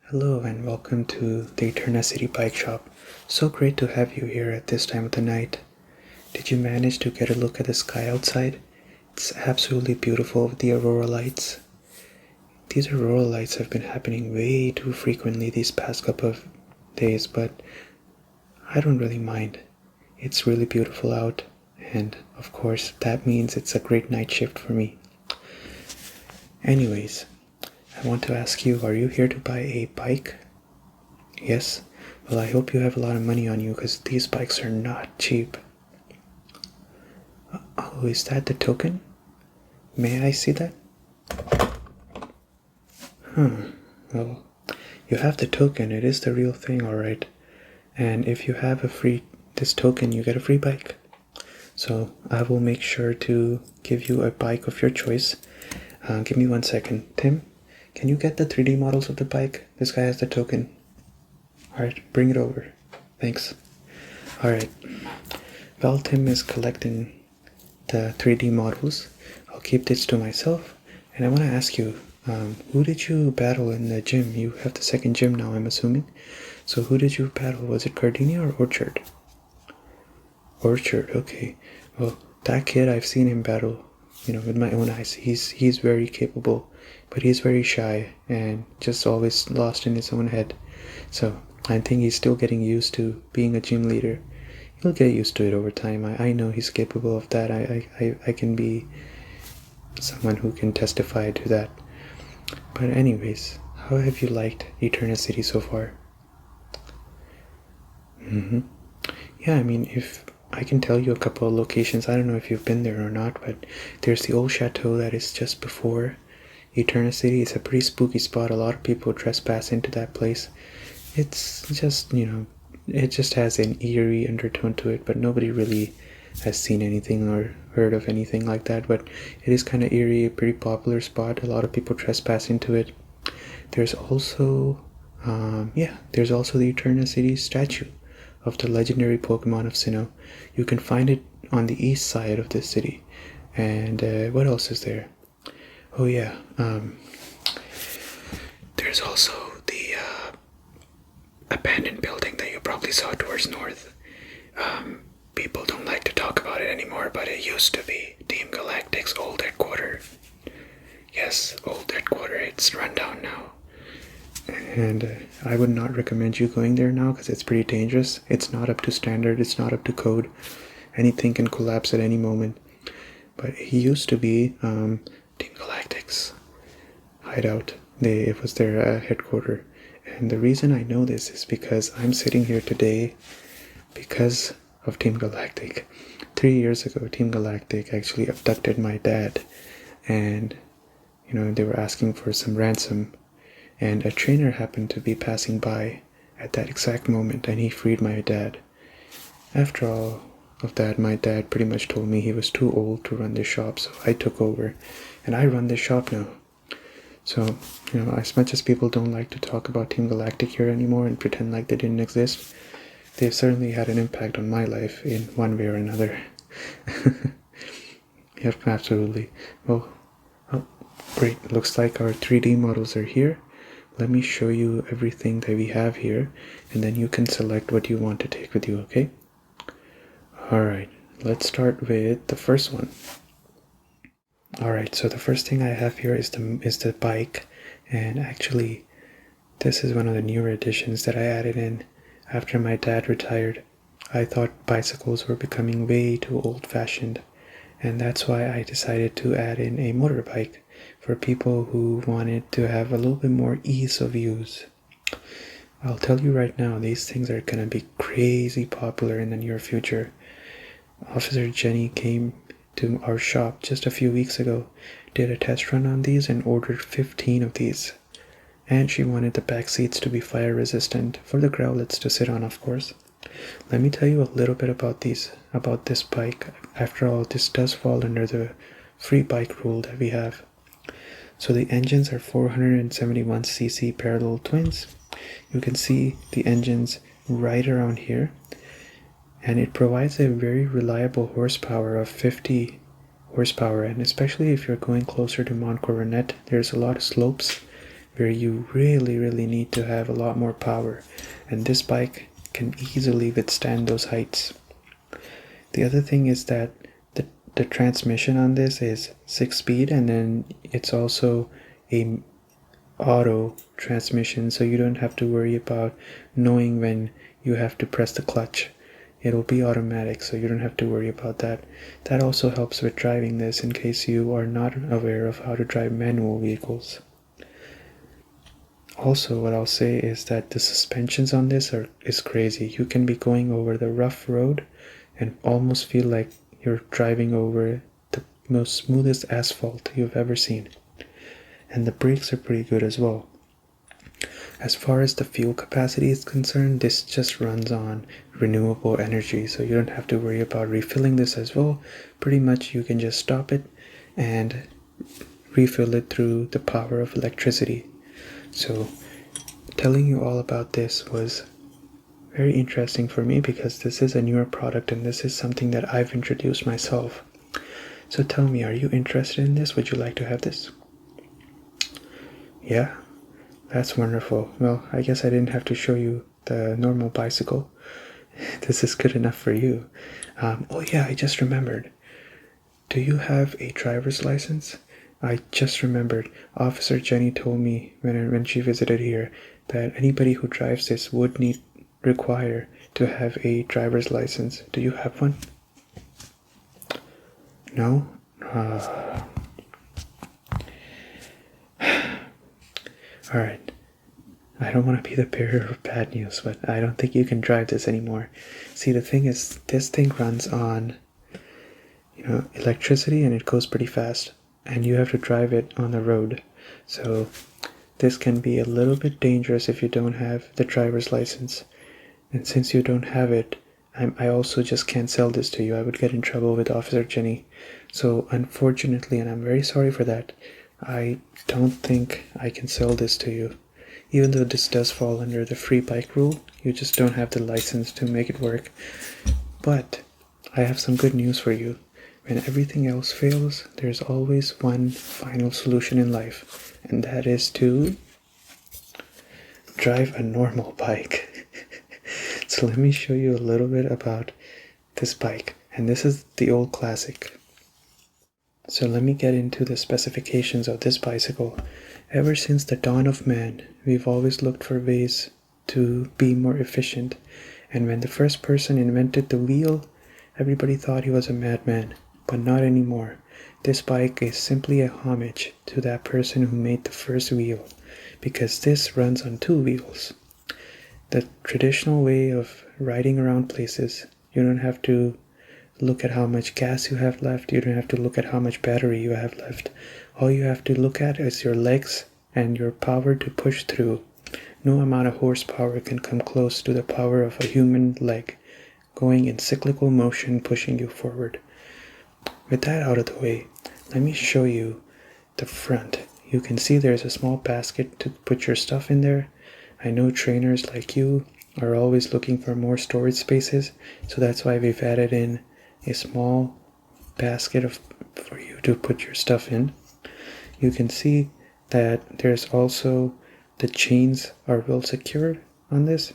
Hello and welcome to the Eterna City Bike Shop. So great to have you here at this time of the night. Did you manage to get a look at the sky outside? It's absolutely beautiful with the aurora lights. These aurora lights have been happening way too frequently these past couple of days, but I don't really mind. It's really beautiful out, and of course that means it's a great night shift for me. Anyways, I want to ask you, are you here to buy a bike? Yes? Well, I hope you have a lot of money on you because these bikes are not cheap. Oh, is that the token? May I see that? Well, you have the token. It is the real thing, alright. And if you have this token, you get a free bike. So I will make sure to give you a bike of your choice. Give me 1 second. Tim, can you get the 3D models of the bike? This guy has the token. Alright, bring it over. Thanks. Alright. While Tim is collecting the 3D models, I'll keep this to myself. And I want to ask you, who did you battle in the gym? You have the second gym now, I'm assuming. So who did you battle? Was it Gardenia or Orchard? Orchard, okay. Well, that kid, I've seen him battle, with my own eyes. He's very capable, but he's very shy and just always lost in his own head. So I think he's still getting used to being a gym leader. He'll get used to it over time. I know he's capable of that. I can be someone who can testify to that. But anyways, how have you liked Eterna City so far? Yeah, I mean, if I can tell you a couple of locations. I don't know if you've been there or not, but there's the old chateau that is just before Eterna City. It's a pretty spooky spot. A lot of people trespass into that place. It's just, it just has an eerie undertone to it, but nobody really has seen anything or heard of anything like that. But it is kind of eerie, a pretty popular spot. A lot of people trespass into it. There's also, there's also the Eterna City statue of the legendary Pokémon of Sinnoh. You can find it on the east side of this city. And what else is there? Oh yeah, there's also the abandoned building that you probably saw towards north. People don't like to talk about it anymore, but it used to be Team Galactic's old headquarters. Yes, old headquarters. It's run down now. And I would not recommend you going there now because it's pretty dangerous. It's not up to standard, it's not up to code. Anything can collapse at any moment. But he used to be Team Galactic's hideout. It was their headquarters. And the reason I know this is because I'm sitting here today because of Team Galactic. 3 years ago, Team Galactic actually abducted my dad. And, they were asking for some ransom. And a trainer happened to be passing by at that exact moment, and he freed my dad. After all of that, my dad pretty much told me he was too old to run this shop, so I took over, and I run this shop now. So, as much as people don't like to talk about Team Galactic here anymore and pretend like they didn't exist, they've certainly had an impact on my life in one way or another. Yep, absolutely. Well, great. Looks like our 3D models are here. Let me show you everything that we have here, and then you can select what you want to take with you, okay? Alright, let's start with the first one. Alright, so the first thing I have here is the bike, and actually, this is one of the newer additions that I added in after my dad retired. I thought bicycles were becoming way too old-fashioned, and that's why I decided to add in a motorbike for people who wanted to have a little bit more ease of use. I'll tell you right now, these things are going to be crazy popular in the near future. Officer Jenny came to our shop just a few weeks ago, did a test run on these and ordered 15 of these. And she wanted the back seats to be fire resistant for the growlets to sit on, of course. Let me tell you a little bit about this bike. After all, this does fall under the free bike rule that we have. So the engines are 471cc parallel twins. You can see the engines right around here. And it provides a very reliable horsepower of 50 horsepower. And especially if you're going closer to Mount Coronet, there's a lot of slopes. where you really need to have a lot more power, and this bike can easily withstand those heights. The other thing is that the transmission on this is 6-speed, and then it's also a auto transmission, so you don't have to worry about knowing when you have to press the clutch. It'll be automatic, so you don't have to worry about that. That also helps with driving this in case you are not aware of how to drive manual vehicles. Also, what I'll say is that the suspensions on this is crazy. You can be going over the rough road and almost feel like you're driving over the most smoothest asphalt you've ever seen. And the brakes are pretty good as well. As far as the fuel capacity is concerned, this just runs on renewable energy, so you don't have to worry about refilling this as well. Pretty much you can just stop it and refill it through the power of electricity. So telling you all about this was very interesting for me because this is a newer product and this is something that I've introduced myself. So tell me, are you interested in this? Would you like to have this? Yeah? That's wonderful. Well, I guess I didn't have to show you the normal bicycle. This is good enough for you. Oh yeah, I just remembered. Do you have a driver's license? I just remembered. Officer Jenny told me when she visited here that anybody who drives this would require to have a driver's license. Do you have one? No? Alright. I don't want to be the bearer of bad news, but I don't think you can drive this anymore. See, the thing is, this thing runs on, electricity, and it goes pretty fast. And you have to drive it on the road. So this can be a little bit dangerous if you don't have the driver's license. And since you don't have it, I also just can't sell this to you. I would get in trouble with Officer Jenny. So unfortunately, and I'm very sorry for that, I don't think I can sell this to you. Even though this does fall under the free bike rule, you just don't have the license to make it work. But I have some good news for you. When everything else fails, there's always one final solution in life, and that is to drive a normal bike. So let me show you a little bit about this bike, and this is the old classic. So let me get into the specifications of this bicycle. Ever since the dawn of man, we've always looked for ways to be more efficient, and when the first person invented the wheel, everybody thought he was a madman. But not anymore. This bike is simply a homage to that person who made the first wheel, because this runs on 2 wheels. The traditional way of riding around places, you don't have to look at how much gas you have left, you don't have to look at how much battery you have left. All you have to look at is your legs and your power to push through. No amount of horsepower can come close to the power of a human leg, going in cyclical motion, pushing you forward. With that out of the way, let me show you the front. You can see there's a small basket to put your stuff in there. I know trainers like you are always looking for more storage spaces, so that's why we've added in a small basket for you to put your stuff in. You can see that there's also the chains are well secured on this,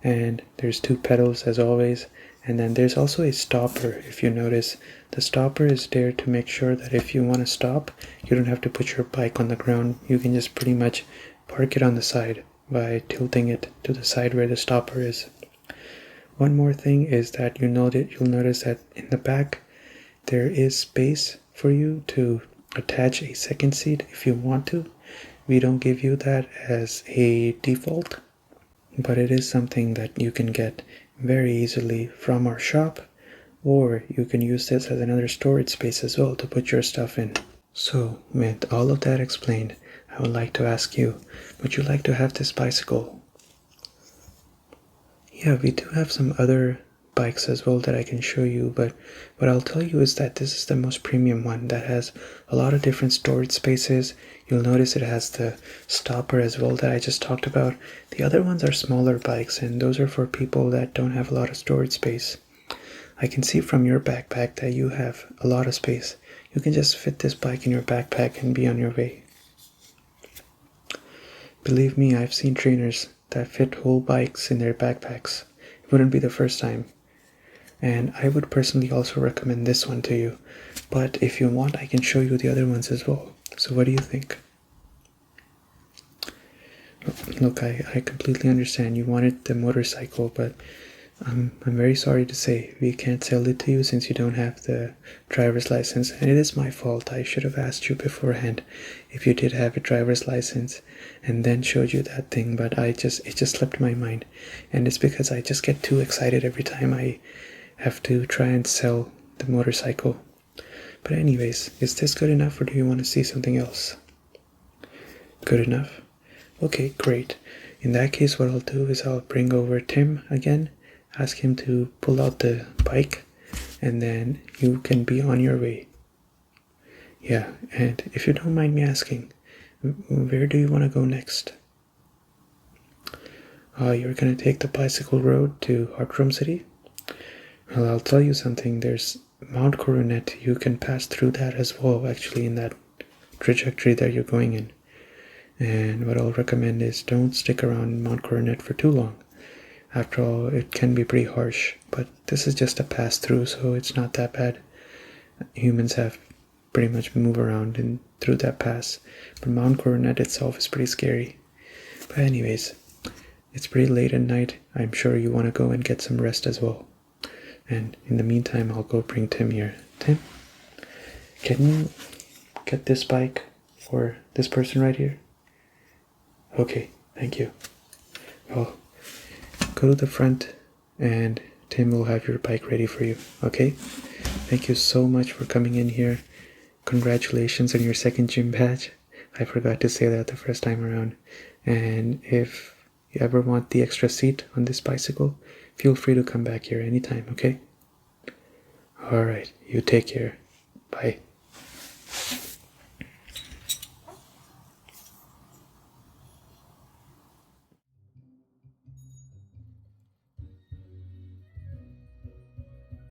and there's 2 pedals as always. And then there's also a stopper. If you notice, the stopper is there to make sure that if you want to stop, you don't have to put your bike on the ground. You can just pretty much park it on the side by tilting it to the side where the stopper is. One more thing is that you'll notice that in the back there is space for you to attach a second seat if you want to. We don't give you that as a default, but it is something that you can get very easily from our shop, or you can use this as another storage space as well to put your stuff in. So, with all of that explained, I would like to ask you, would you like to have this bicycle? Yeah, we do have some other bikes as well that I can show you, but what I'll tell you is that this is the most premium one that has a lot of different storage spaces. You'll notice it has the stopper as well that I just talked about. The other ones are smaller bikes, and those are for people that don't have a lot of storage space. I can see from your backpack that you have a lot of space. You can just fit this bike in your backpack and be on your way. Believe me, I've seen trainers that fit whole bikes in their backpacks. It wouldn't be the first time. And I would personally also recommend this one to you. But if you want, I can show you the other ones as well. So what do you think? Look, I completely understand you wanted the motorcycle, but I'm very sorry to say we can't sell it to you since you don't have the driver's license, and it is my fault. I should have asked you beforehand if you did have a driver's license and then showed you that thing, but it just slipped my mind, and it's because I just get too excited every time I have to try and sell the motorcycle. But anyways, is this good enough or do you want to see something else? Good enough? Okay, great. In that case, what I'll do is I'll bring over Tim again, ask him to pull out the bike, and then you can be on your way. Yeah, and if you don't mind me asking, where do you want to go next? You're going to take the bicycle road to Heartdrum City? Well, I'll tell you something, there's Mount Coronet. You can pass through that as well, actually, in that trajectory that you're going in. And what I'll recommend is don't stick around Mount Coronet for too long. After all, it can be pretty harsh, but this is just a pass through, so it's not that bad. Humans have pretty much move around and through that pass, but Mount Coronet itself is pretty scary. But anyways, it's pretty late at night. I'm sure you want to go and get some rest as well. And in the meantime, I'll go bring Tim here. Tim, can you get this bike for this person right here? Okay, thank you. Well, go to the front and Tim will have your bike ready for you, okay? Thank you so much for coming in here. Congratulations on your second gym badge. I forgot to say that the first time around. And if you ever want the extra seat on this bicycle, feel free to come back here anytime, okay? Alright, you take care. Bye.